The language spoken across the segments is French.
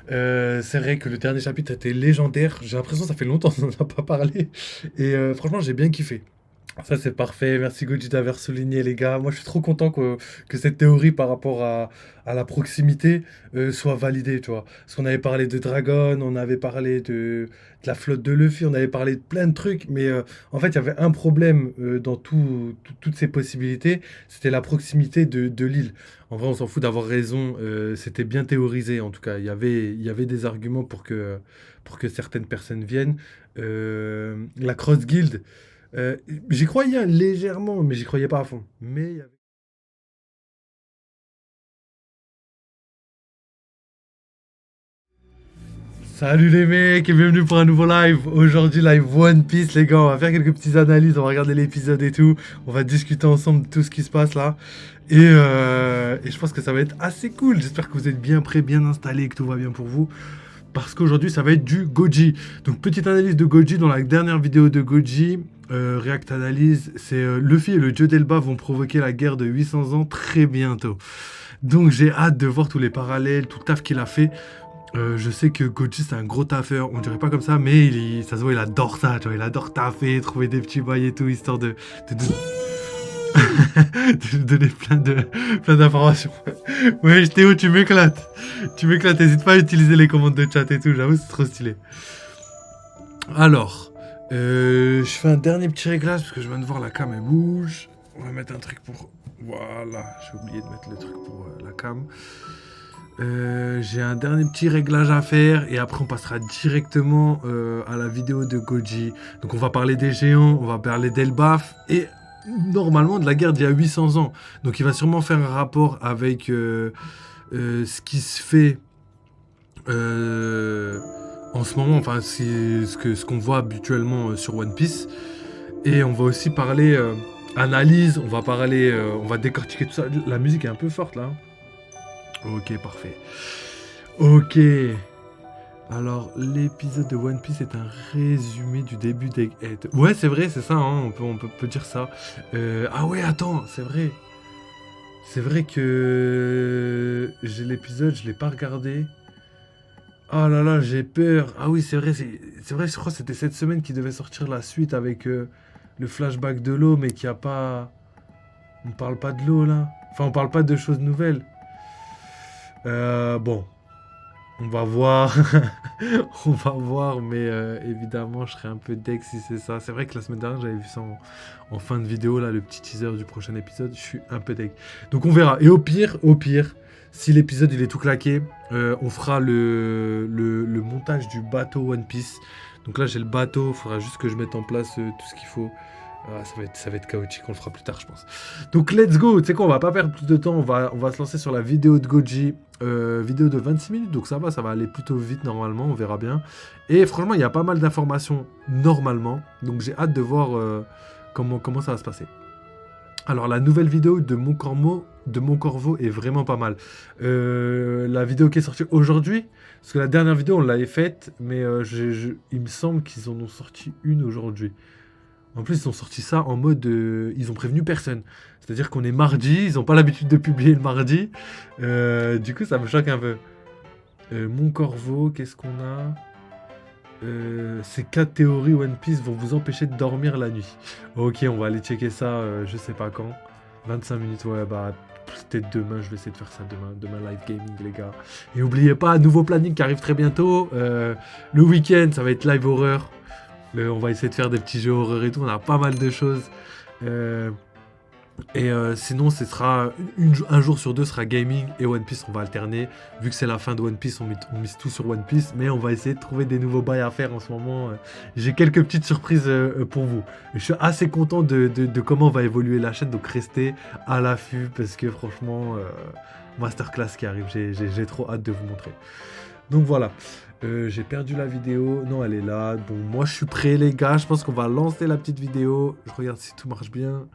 C'est vrai que le dernier chapitre était légendaire. J'ai l'impression que ça fait longtemps qu'on n'en a pas parlé. Et franchement, j'ai bien kiffé. Ça, c'est parfait. Merci Goji d'avoir souligné, les gars. Moi, je suis trop content que cette théorie par rapport à la proximité soit validée, tu vois. Parce qu'on avait parlé de Dragon, on avait parlé de la flotte de Luffy, on avait parlé de plein de trucs. Mais en fait, il y avait un problème dans toutes ces possibilités. C'était la proximité de l'île. En vrai, on s'en fout d'avoir raison. C'était bien théorisé, en tout cas. Il y avait des arguments pour que certaines personnes viennent. La Cross Guild. Euh, J'y croyais légèrement, mais j'y croyais pas à fond. Mais salut les mecs et bienvenue pour un nouveau live. Aujourd'hui, live One Piece, les gars. On va faire quelques petites analyses, on va regarder l'épisode et tout. On va discuter ensemble de tout ce qui se passe là. Et je pense que ça va être assez cool. J'espère que vous êtes bien prêts, bien installés, que tout va bien pour vous. Parce qu'aujourd'hui, ça va être du Goji. Donc, petite analyse de Goji. Dans la dernière vidéo de Goji, React Analyse, c'est Luffy et le dieu d'Elba vont provoquer la guerre de 800 ans très bientôt. Donc, j'ai hâte de voir tous les parallèles, tout le taf qu'il a fait. Je sais que Goji c'est un gros taffeur, on dirait pas comme ça, mais ça se voit, il adore ça, tu vois, il adore taffer, trouver des petits bails et tout, histoire de nous donner plein d'informations. Ouais, Théo, tu m'éclates. Tu m'éclates, n'hésite pas à utiliser les commandes de chat et tout, j'avoue, c'est trop stylé. Alors, je fais un dernier petit réglage parce que je viens de voir la cam, elle bouge. On va mettre un truc pour... Voilà, j'ai oublié de mettre le truc pour la cam. J'ai un dernier petit réglage à faire et après on passera directement à la vidéo de Goji. Donc on va parler des géants, on va parler d'Elbaf et normalement de la guerre d'il y a 800 ans. Donc il va sûrement faire un rapport avec ce qui se fait en ce moment, enfin ce qu'on voit habituellement sur One Piece. Et on va aussi parler analyse, on va parler, on va décortiquer tout ça. La musique est un peu forte là. Ok, parfait. Ok. Alors, l'épisode de One Piece est un résumé du début d'Egghead. Ouais, c'est vrai, c'est ça, hein, on peut dire ça. Ah ouais, attends, c'est vrai. C'est vrai que j'ai l'épisode, je l'ai pas regardé. Oh là là, j'ai peur. Ah oui, c'est vrai, je crois que c'était cette semaine qui devait sortir la suite avec le flashback de l'eau, mais qui a pas... On parle pas de l'eau, là. Enfin, on parle pas de choses nouvelles. Bon, on va voir. On va voir, mais évidemment, je serais un peu deg si c'est ça. C'est vrai que la semaine dernière, j'avais vu ça en fin de vidéo, là, le petit teaser du prochain épisode. Je suis un peu deg. Donc on verra. Et au pire, si l'épisode il est tout claqué, on fera le montage du bateau One Piece. Donc là, j'ai le bateau. Il faudra juste que je mette en place tout ce qu'il faut. Ah, ça va être chaotique, on le fera plus tard, je pense. Donc, let's go. Tu sais quoi, on va pas perdre plus de temps. On va se lancer sur la vidéo de Goji. Vidéo de 26 minutes, donc ça va aller plutôt vite normalement, on verra bien. Et franchement, il y a pas mal d'informations normalement. Donc, j'ai hâte de voir comment ça va se passer. Alors, la nouvelle vidéo de Mon Corvo est vraiment pas mal. La vidéo qui est sortie aujourd'hui, parce que la dernière vidéo, on l'avait faite, mais il me semble qu'ils en ont sorti une aujourd'hui. En plus, ils ont sorti ça en mode... ils ont prévenu personne. C'est-à-dire qu'on est mardi, ils n'ont pas l'habitude de publier le mardi. Du coup, ça me choque un peu. Mon Corvo, qu'est-ce qu'on a Ces 4 théories One Piece vont vous empêcher de dormir la nuit. Ok, on va aller checker ça, je sais pas quand. 25 minutes, ouais, bah... Peut-être demain, je vais essayer de faire ça demain. Demain, live gaming, les gars. Et n'oubliez pas, nouveau planning qui arrive très bientôt. Le week-end, ça va être live horreur. On va essayer de faire des petits jeux horreur et tout. On a pas mal de choses. Sinon, ce sera un jour sur deux sera gaming et One Piece. On va alterner. Vu que c'est la fin de One Piece, on mise tout sur One Piece. Mais on va essayer de trouver des nouveaux bails à faire en ce moment. J'ai quelques petites surprises pour vous. Je suis assez content de comment va évoluer la chaîne. Donc restez à l'affût parce que franchement, masterclass qui arrive. J'ai trop hâte de vous montrer. Donc voilà. J'ai perdu la vidéo. Non, elle est là. Bon, moi, je suis prêt, les gars. Je pense qu'on va lancer la petite vidéo. Je regarde si tout marche bien.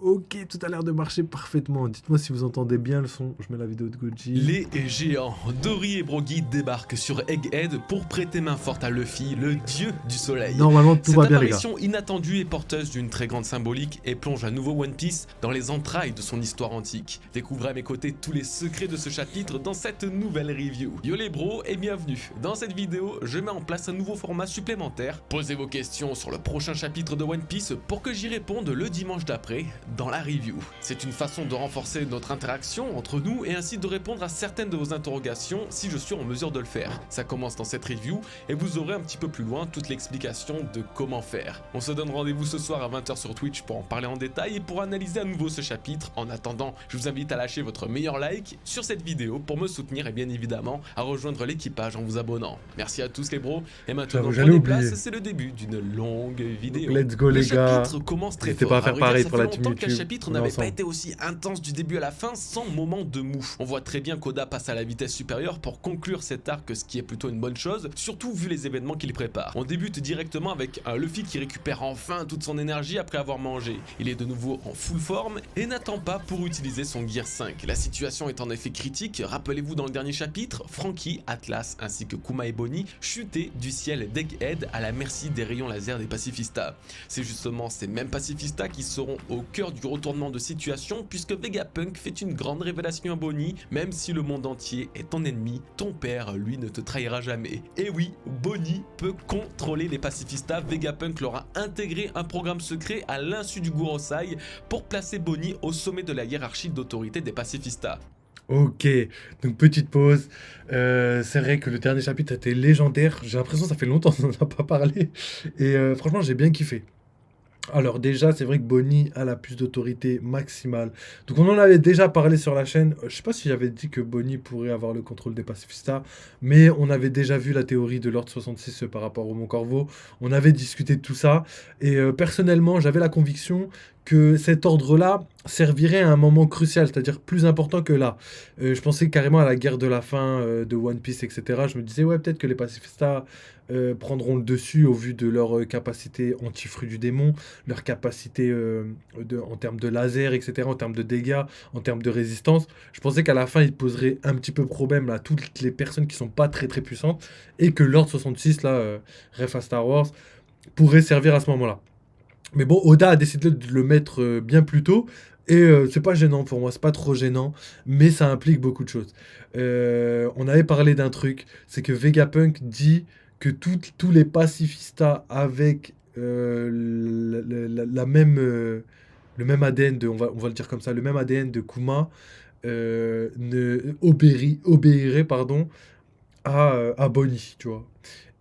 Ok, tout a l'air de marcher parfaitement. Dites-moi si vous entendez bien le son. Je mets la vidéo de Goji. Les géants Dory et Brogy débarquent sur Egghead pour prêter main forte à Luffy, le dieu du soleil. Normalement, tout va bien, les gars. Cette apparition inattendue et porteuse d'une très grande symbolique et plonge à nouveau One Piece dans les entrailles de son histoire antique. Découvrez à mes côtés tous les secrets de ce chapitre dans cette nouvelle review. Yo les bros et bienvenue. Dans cette vidéo, je mets en place un nouveau format supplémentaire. Posez vos questions sur le prochain chapitre de One Piece pour que j'y réponde le dimanche d'après dans la review. C'est une façon de renforcer notre interaction entre nous et ainsi de répondre à certaines de vos interrogations si je suis en mesure de le faire. Ça commence dans cette review et vous aurez un petit peu plus loin toute l'explication de comment faire. On se donne rendez-vous ce soir à 20 h sur Twitch pour en parler en détail et pour analyser à nouveau ce chapitre. En attendant, je vous invite à lâcher votre meilleur like sur cette vidéo pour me soutenir et bien évidemment à rejoindre l'équipage en vous abonnant. Merci à tous les bros et maintenant prenez place, c'est le début d'une longue vidéo. Let's go les gars. Le chapitre commence très fort. N'hésitez pas à faire pareil pour la team Le YouTube. chapitre n'avait pas été aussi intense du début à la fin sans moment de mou. On voit très bien qu'Oda passe à la vitesse supérieure pour conclure cet arc, ce qui est plutôt une bonne chose, surtout vu les événements qu'il prépare. On débute directement avec un Luffy qui récupère enfin toute son énergie après avoir mangé. Il est de nouveau en full forme et n'attend pas pour utiliser son Gear 5. La situation est en effet critique. Rappelez-vous dans le dernier chapitre, Franky, Atlas ainsi que Kuma et Bonnie chutaient du ciel d'Egghead à la merci des rayons laser des pacifistas. C'est justement ces mêmes pacifistas qui seront au cœur du retournement de situation puisque Vegapunk fait une grande révélation à Bonnie. Même si le monde entier est ton ennemi, ton père lui ne te trahira jamais. Et oui, Bonnie peut contrôler les pacifistas. Vegapunk leur a intégré un programme secret à l'insu du Gorosei pour placer Bonnie au sommet de la hiérarchie d'autorité des pacifistas. Ok, donc petite pause. C'est vrai que le dernier chapitre était légendaire. J'ai l'impression que ça fait longtemps qu'on n'en a pas parlé. Et franchement, j'ai bien kiffé. Alors déjà, c'est vrai que Bonnie a la plus d'autorité maximale. Donc on en avait déjà parlé sur la chaîne. Je sais pas si j'avais dit que Bonnie pourrait avoir le contrôle des pacifistas, mais on avait déjà vu la théorie de l'ordre 66 par rapport au Mont Corvo. On avait discuté de tout ça. Et personnellement, j'avais la conviction que cet ordre-là servirait à un moment crucial, c'est-à-dire plus important que là. Je pensais carrément à la guerre de la fin de One Piece, etc. Je me disais, ouais, peut-être que les pacifistas prendront le dessus au vu de leur capacité anti-fruit du démon, leur capacité en termes de laser, etc., en termes de dégâts, en termes de résistance. Je pensais qu'à la fin, ils poseraient un petit peu problème à toutes les personnes qui sont pas très très puissantes, et que l'ordre 66, là, ref à Star Wars, pourrait servir à ce moment-là. Mais bon, Oda a décidé de le mettre bien plus tôt, et c'est pas gênant pour moi, c'est pas trop gênant, mais ça implique beaucoup de choses. On avait parlé d'un truc, c'est que Vegapunk dit que tous les pacifistas avec la même, le même ADN de, on va le dire comme ça, le même ADN de Kuma obéiraient pardon, à Bonnie, tu vois.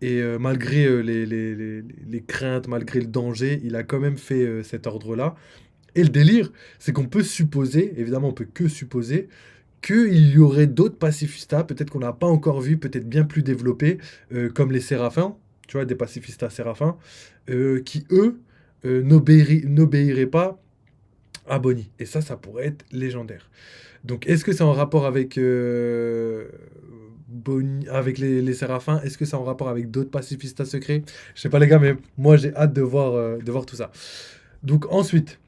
Et malgré les craintes, malgré le danger, il a quand même fait cet ordre-là. Et le délire, c'est qu'on peut supposer, évidemment on peut que supposer, qu'il y aurait d'autres pacifistas, peut-être qu'on n'a pas encore vu, peut-être bien plus développés, comme les Séraphins, tu vois, des pacifistas Séraphins, qui eux n'obéiraient pas à Bonnie. Et ça pourrait être légendaire. Donc est-ce que c'est en rapport avec Bonnie, avec les Séraphins? Est-ce que c'est en rapport avec d'autres pacifistas secrets? Je sais pas les gars, mais moi j'ai hâte de voir tout ça. Donc ensuite,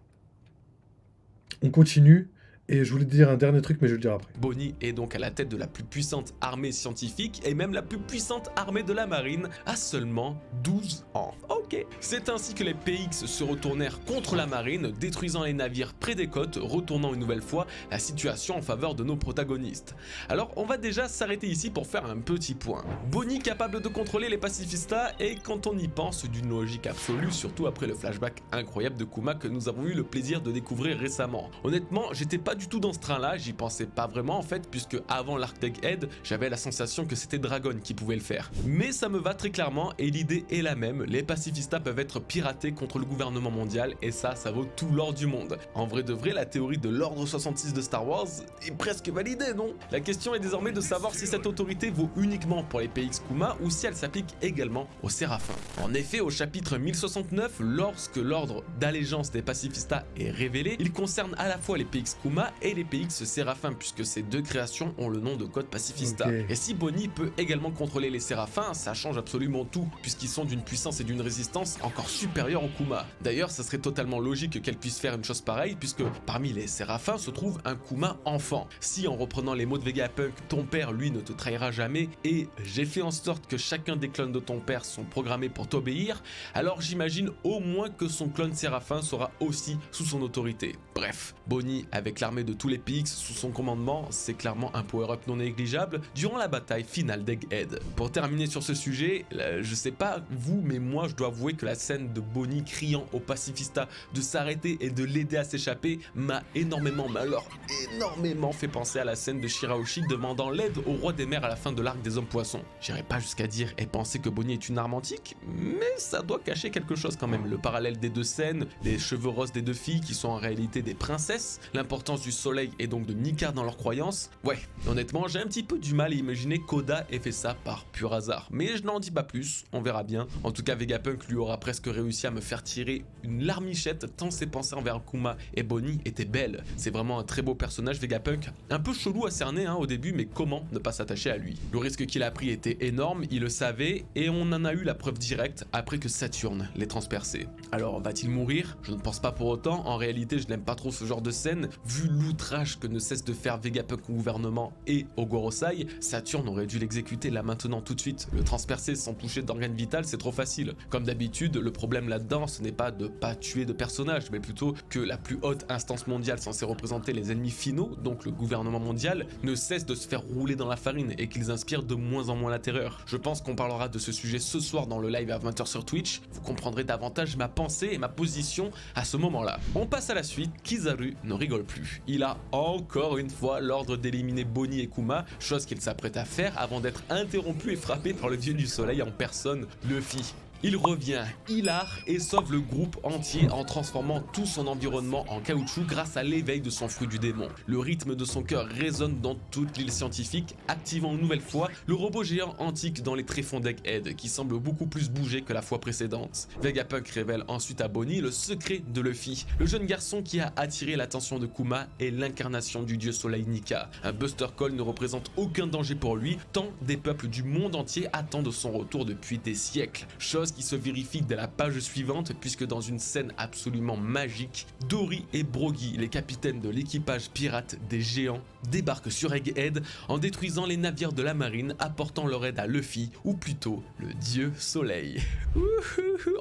on continue. Et je voulais te dire un dernier truc, mais je vais le dire après. Bonnie est donc à la tête de la plus puissante armée scientifique et même la plus puissante armée de la marine à seulement 12 ans. Ok. C'est ainsi que les PX se retournèrent contre la marine, détruisant les navires près des côtes, retournant une nouvelle fois la situation en faveur de nos protagonistes. Alors on va déjà s'arrêter ici pour faire un petit point. Bonnie capable de contrôler les pacifistas et quand on y pense d'une logique absolue, surtout après le flashback incroyable de Kuma que nous avons eu le plaisir de découvrir récemment. Honnêtement, j'étais pas du tout dans ce train-là, j'y pensais pas vraiment en fait, puisque avant l'arc d'Egghead, j'avais la sensation que c'était Dragon qui pouvait le faire. Mais ça me va très clairement et l'idée est la même, les pacifistas peuvent être piratés contre le gouvernement mondial et ça vaut tout l'or du monde. En vrai de vrai, la théorie de l'ordre 66 de Star Wars est presque validée, non? La question est désormais de savoir si cette autorité vaut uniquement pour les PX Kuma ou si elle s'applique également aux Séraphins. En effet, au chapitre 1069, lorsque l'ordre d'allégeance des pacifistas est révélé, il concerne à la fois les PX Kuma Kuma et les PX Séraphins, puisque ces deux créations ont le nom de code pacifista. Ok. Et si Bonnie peut également contrôler les Séraphins, ça change absolument tout, puisqu'ils sont d'une puissance et d'une résistance encore supérieures au Kuma. D'ailleurs, ça serait totalement logique qu'elle puisse faire une chose pareille, puisque parmi les Séraphins se trouve un Kuma enfant. Si en reprenant les mots de Vegapunk, ton père lui ne te trahira jamais, et j'ai fait en sorte que chacun des clones de ton père sont programmés pour t'obéir, alors j'imagine au moins que son clone Séraphin sera aussi sous son autorité. Bref, Bonnie avec l'armée de tous les PX sous son commandement, c'est clairement un power-up non négligeable durant la bataille finale d'Egghead. Pour terminer sur ce sujet, je sais pas vous, mais moi je dois avouer que la scène de Bonnie criant au pacifista de s'arrêter et de l'aider à s'échapper m'a énormément, mais alors énormément fait penser à la scène de Shirahoshi demandant l'aide au roi des mers à la fin de l'arc des hommes poissons. J'irai pas jusqu'à dire et penser que Bonnie est une arme antique, mais ça doit cacher quelque chose quand même. Le parallèle des deux scènes, les cheveux roses des deux filles qui sont en réalité des princesses, l'importance du soleil et donc de Nika dans leurs croyances. Ouais, honnêtement j'ai un petit peu du mal à imaginer qu'Oda ait fait ça par pur hasard, mais je n'en dis pas plus, on verra bien. En tout cas Vegapunk lui aura presque réussi à me faire tirer une larmichette tant ses pensées envers Kuma et Bonnie étaient belles. C'est vraiment un très beau personnage Vegapunk, un peu chelou à cerner au début, mais comment ne pas s'attacher à lui? Le risque qu'il a pris était énorme, il le savait, et on en a eu la preuve directe après que Saturne l'ait transpercé. Alors va-t-il mourir? Je ne pense pas pour autant, en réalité je n'aime pas trop ce genre de scène, vu l'outrage que ne cesse de faire Vegapunk au gouvernement et au Gorosei. Saturne aurait dû l'exécuter là maintenant tout de suite, le transpercer sans toucher d'organe vital c'est trop facile. Comme d'habitude, le problème là-dedans ce n'est pas de pas tuer de personnages, mais plutôt que la plus haute instance mondiale censée représenter les ennemis finaux, donc le gouvernement mondial, ne cesse de se faire rouler dans la farine et qu'ils inspirent de moins en moins la terreur. Je pense qu'on parlera de ce sujet ce soir dans le live à 20h sur Twitch, vous comprendrez davantage ma pensée et ma position à ce moment-là. On passe à la suite, Kizaru ne rigole plus. Il a encore une fois l'ordre d'éliminer Bonnie et Kuma, chose qu'il s'apprête à faire avant d'être interrompu et frappé par le dieu du soleil en personne, Luffy. Il revient hilar et sauve le groupe entier en transformant tout son environnement en caoutchouc grâce à l'éveil de son fruit du démon. Le rythme de son cœur résonne dans toute l'île scientifique, activant une nouvelle fois le robot géant antique dans les tréfonds d'Egghead qui semble beaucoup plus bouger que la fois précédente. Vegapunk révèle ensuite à Bonnie le secret de Luffy. Le jeune garçon qui a attiré l'attention de Kuma est l'incarnation du dieu soleil Nika. Un Buster Call ne représente aucun danger pour lui, tant des peuples du monde entier attendent son retour depuis des siècles. Chose qui se vérifie dès la page suivante puisque dans une scène absolument magique, Dory et Brogy, les capitaines de l'équipage pirate des géants, débarquent sur Egghead en détruisant les navires de la marine, apportant leur aide à Luffy, ou plutôt le dieu soleil.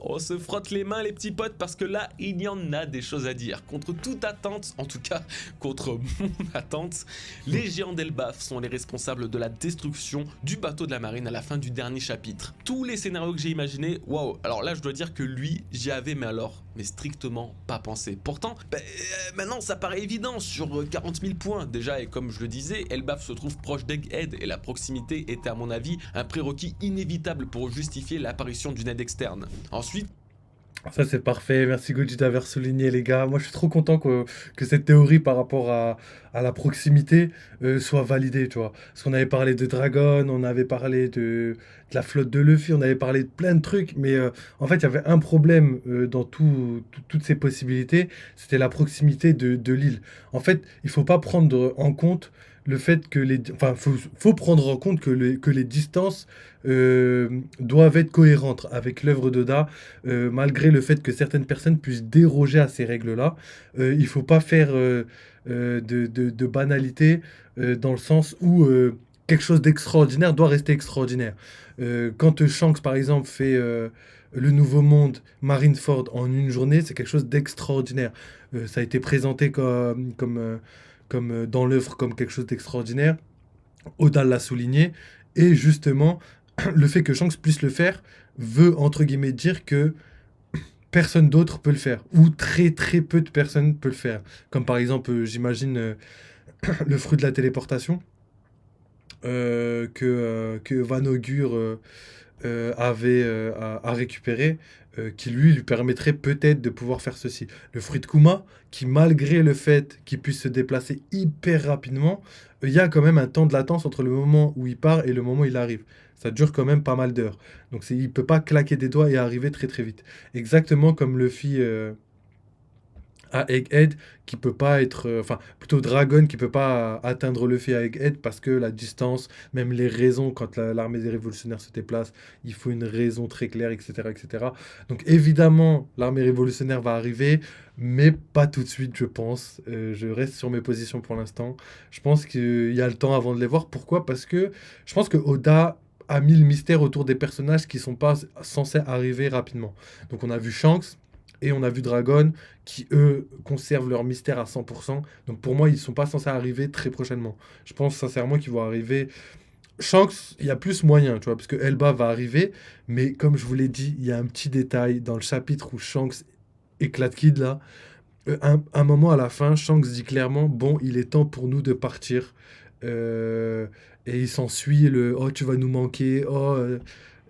On se frotte les mains les petits potes parce que là il y en a des choses à dire. Contre toute attente, en tout cas contre mon attente, les géants d'Elbaf sont les responsables de la destruction du bateau de la marine à la fin du dernier chapitre. Tous les scénarios que j'ai imaginés, waouh, alors là je dois dire que lui j'y avais mais strictement pas pensé. Pourtant maintenant ça paraît évident sur 40 000 points déjà, et comme je le disais, Elbaf se trouve proche d'Egghead et la proximité était à mon avis un prérequis inévitable pour justifier l'apparition d'une aide externe. Ensuite, Ça c'est parfait, merci Goji d'avoir souligné les gars. Moi je suis trop content que cette théorie par rapport à la proximité soit validée, tu vois. Parce qu'on avait parlé de Dragon, on avait parlé de la flotte de Luffy, on avait parlé de plein de trucs, mais en fait il y avait un problème dans toutes ces possibilités, c'était la proximité de l'île. En fait, il faut pas prendre en compte le fait que faut prendre en compte que les distances doivent être cohérentes avec l'œuvre d'Oda, malgré le fait que certaines personnes puissent déroger à ces règles-là. Il faut pas faire de banalité dans le sens où quelque chose d'extraordinaire doit rester extraordinaire. Quand Shanks, par exemple, fait le Nouveau Monde Marineford en une journée, c'est quelque chose d'extraordinaire. Ça a été présenté comme dans l'œuvre comme quelque chose d'extraordinaire. Oda l'a souligné. Et justement, le fait que Shanks puisse le faire veut, entre guillemets, dire que personne d'autre peut le faire. Ou très très peu de personnes peuvent le faire. Comme par exemple, j'imagine, le fruit de la téléportation que Van Augur avait à récupérer, qui lui permettrait peut-être de pouvoir faire ceci. Le fruit de Kuma, qui malgré le fait qu'il puisse se déplacer hyper rapidement, il y a quand même un temps de latence entre le moment où il part et le moment où il arrive. Ça dure quand même pas mal d'heures. Donc il ne peut pas claquer des doigts et arriver très très vite. Exactement comme Luffy à Egghead qui peut pas être... Enfin, plutôt Dragon qui peut pas atteindre Luffy à Egghead parce que la distance, même les raisons, quand l'armée des révolutionnaires se déplace, il faut une raison très claire, etc. etc. Donc évidemment, l'armée révolutionnaire va arriver, mais pas tout de suite, je pense. Je reste sur mes positions pour l'instant. Je pense qu'il y a le temps avant de les voir. Pourquoi? Parce que je pense que Oda a mis le mystère autour des personnages qui sont pas censés arriver rapidement. Donc on a vu Shanks et on a vu Dragon qui, eux, conservent leur mystère à 100%. Donc pour moi, ils sont pas censés arriver très prochainement. Je pense sincèrement qu'ils vont arriver... Shanks, il y a plus moyen, tu vois, parce que Elba va arriver, mais comme je vous l'ai dit, il y a un petit détail dans le chapitre où Shanks éclate Kid, là. Un moment à la fin, Shanks dit clairement, bon, il est temps pour nous de partir. Et il s'ensuit le, oh, tu vas nous manquer, oh,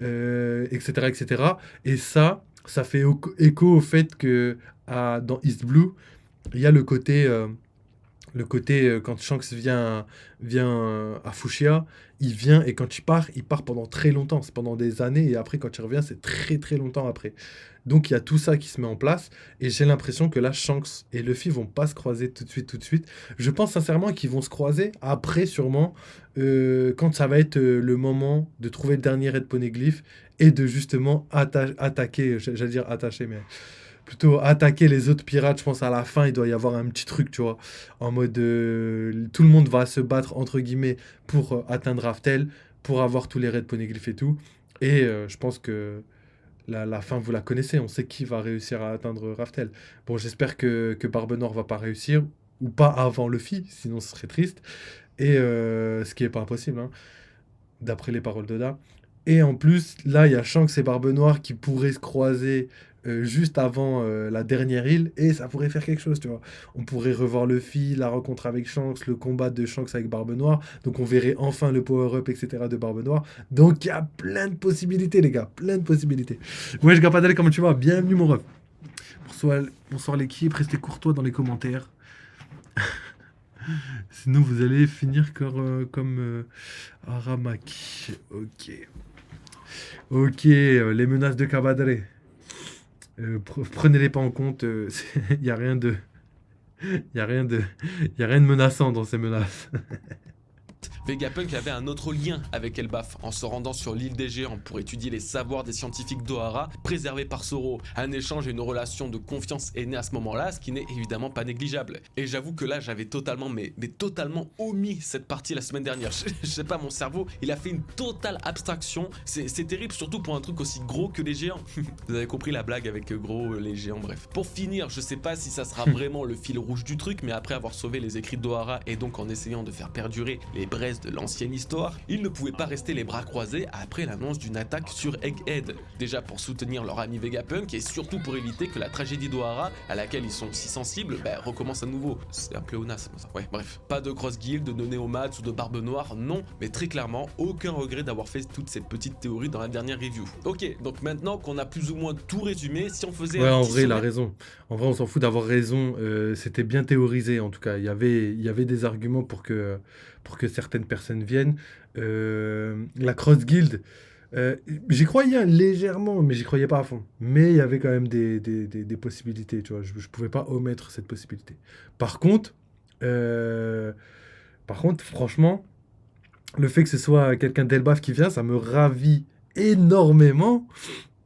etc., etc. Et ça fait écho au fait que dans East Blue, il y a le côté quand Shanks vient à Fushia, il vient et quand il part pendant très longtemps, c'est pendant des années et après quand il revient, c'est très très longtemps après. Donc il y a tout ça qui se met en place et j'ai l'impression que là Shanks et Luffy vont pas se croiser tout de suite. Je pense sincèrement qu'ils vont se croiser après sûrement quand ça va être le moment de trouver le dernier Red Poneglyph et de justement attaquer, j'allais dire attacher mais plutôt attaquer les autres pirates. Je pense à la fin, il doit y avoir un petit truc, tu vois, en mode tout le monde va se battre entre guillemets pour atteindre Raftel, pour avoir tous les raids poneglyphes et tout. Et je pense que la fin, vous la connaissez. On sait qui va réussir à atteindre Raftel. Bon, j'espère que Barbe Noire va pas réussir ou pas avant Luffy, sinon ce serait triste. Et ce qui est pas impossible, hein, d'après les paroles d'Oda. Et en plus, là, il y a Shanks et Barbe Noire qui pourraient se croiser juste avant la dernière île, et ça pourrait faire quelque chose, tu vois. On pourrait revoir Luffy, la rencontre avec Shanks, le combat de Shanks avec Barbe Noire, donc on verrait enfin le power-up, etc. de Barbe Noire. Donc il y a plein de possibilités, les gars, plein de possibilités. Ouais, je Gapadel, comment tu vas? Bienvenue, mon ref. Bonsoir l'équipe, restez courtois dans les commentaires. Sinon, vous allez finir comme Aramaki. Ok, les menaces de Kabadre. Prenez-les pas en compte. Il n'y a rien de... Il y a rien de menaçant dans ces menaces. Vegapunk avait un autre lien avec Elbaf en se rendant sur l'île des géants pour étudier les savoirs des scientifiques d'Ohara préservés par Zoro. Un échange et une relation de confiance est né à ce moment-là, ce qui n'est évidemment pas négligeable. Et j'avoue que là j'avais totalement, mais totalement omis cette partie la semaine dernière. Je sais pas, mon cerveau, il a fait une totale abstraction. C'est terrible, surtout pour un truc aussi gros que les géants. Vous avez compris la blague avec gros, les géants, bref. Pour finir, je sais pas si ça sera vraiment le fil rouge du truc, mais après avoir sauvé les écrits d'Ohara et donc en essayant de faire perdurer les braises de l'ancienne histoire, ils ne pouvaient pas rester les bras croisés après l'annonce d'une attaque sur Egghead. Déjà pour soutenir leur ami Vegapunk et surtout pour éviter que la tragédie d'Ohara, à laquelle ils sont si sensibles, recommence à nouveau. C'est un pléonasme ça. Ouais, bref. Pas de Cross Guild, de Néomats ou de Barbe Noire, non, mais très clairement, aucun regret d'avoir fait toutes ces petites théories dans la dernière review. Ok, donc maintenant qu'on a plus ou moins tout résumé, si on faisait... Ouais, en vrai, il a raison. En vrai, on s'en fout d'avoir raison. C'était bien théorisé, en tout cas. Il y avait des arguments pour que certaines personnes viennent. La Cross Guild, j'y croyais légèrement, mais j'y croyais pas à fond. Mais il y avait quand même des possibilités, tu vois. Je pouvais pas omettre cette possibilité. Par contre, franchement, le fait que ce soit quelqu'un d'Elbaf qui vient, ça me ravit énormément.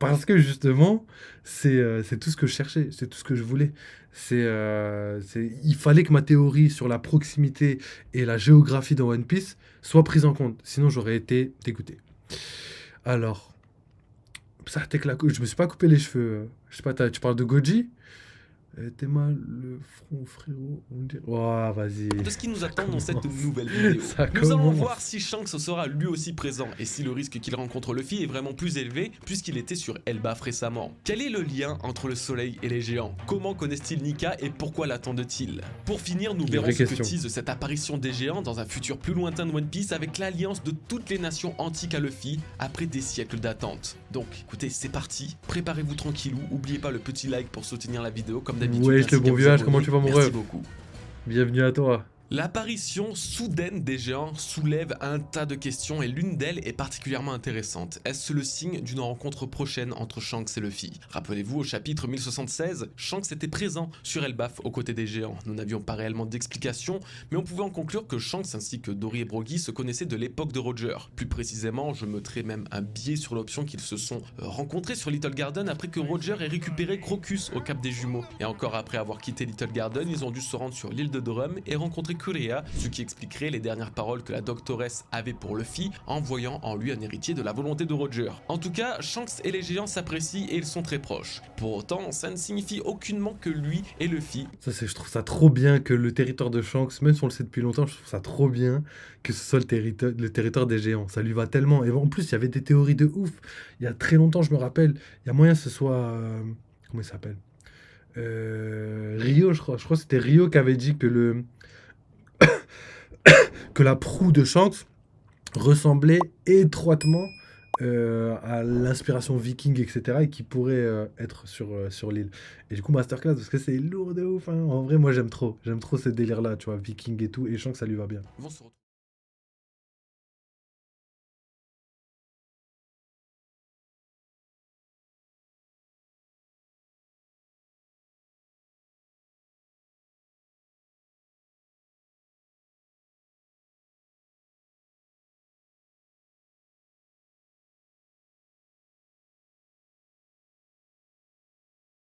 Parce que justement, c'est tout ce que je cherchais, c'est tout ce que je voulais. Il fallait que ma théorie sur la proximité et la géographie dans One Piece soit prise en compte. Sinon, j'aurais été dégoûté. Alors, je me suis pas coupé les cheveux. Je sais pas, tu parles de Goji? T'es mal le front, frérot. Oh, vas-y. De ce qui nous attend dans cette nouvelle vidéo. Nous allons voir si Shanks sera lui aussi présent et si le risque qu'il rencontre Luffy est vraiment plus élevé puisqu'il était sur Elbaf récemment. Quel est le lien entre le soleil et les géants? Comment connaissent-ils Nika et pourquoi l'attendent-ils? Pour finir, nous verrons ce que tease cette apparition des géants dans un futur plus lointain de One Piece avec l'alliance de toutes les nations antiques à Luffy après des siècles d'attente. Donc écoutez, c'est parti, préparez-vous tranquillou, oubliez pas le petit like pour soutenir la vidéo comme d'habitude. Ouais, le bon village, comment tu vas mon rêve? Merci beaucoup. Bienvenue à toi. L'apparition soudaine des géants soulève un tas de questions et l'une d'elles est particulièrement intéressante. Est-ce le signe d'une rencontre prochaine entre Shanks et Luffy? Rappelez-vous, au chapitre 1076, Shanks était présent sur Elbaf aux côtés des géants. Nous n'avions pas réellement d'explication, mais on pouvait en conclure que Shanks ainsi que Dory et Broggy se connaissaient de l'époque de Roger. Plus précisément, je mettrais même un biais sur l'option qu'ils se sont rencontrés sur Little Garden après que Roger ait récupéré Crocus au Cap des Jumeaux. Et encore après avoir quitté Little Garden, ils ont dû se rendre sur l'île de Drum et rencontrer Kureha, ce qui expliquerait les dernières paroles que la doctoresse avait pour Luffy en voyant en lui un héritier de la volonté de Roger. En tout cas, Shanks et les géants s'apprécient et ils sont très proches. Pour autant, ça ne signifie aucunement que lui et Luffy. Je trouve ça trop bien que le territoire de Shanks, même si on le sait depuis longtemps, je trouve ça trop bien que ce soit le territoire des géants. Ça lui va tellement. Et en plus, il y avait des théories de ouf. Il y a très longtemps, je me rappelle, il y a moyen que ce soit... comment il s'appelle Rio, je crois. Je crois que c'était Rio qui avait dit que la proue de Shanks ressemblait étroitement à l'inspiration viking, etc. et qui pourrait être sur l'île. Et du coup, masterclass, parce que c'est lourd de ouf. Hein. En vrai, moi, j'aime trop. J'aime trop ce délire-là, tu vois, viking et tout. Et Shanks, ça lui va bien. Ils vont se retrouver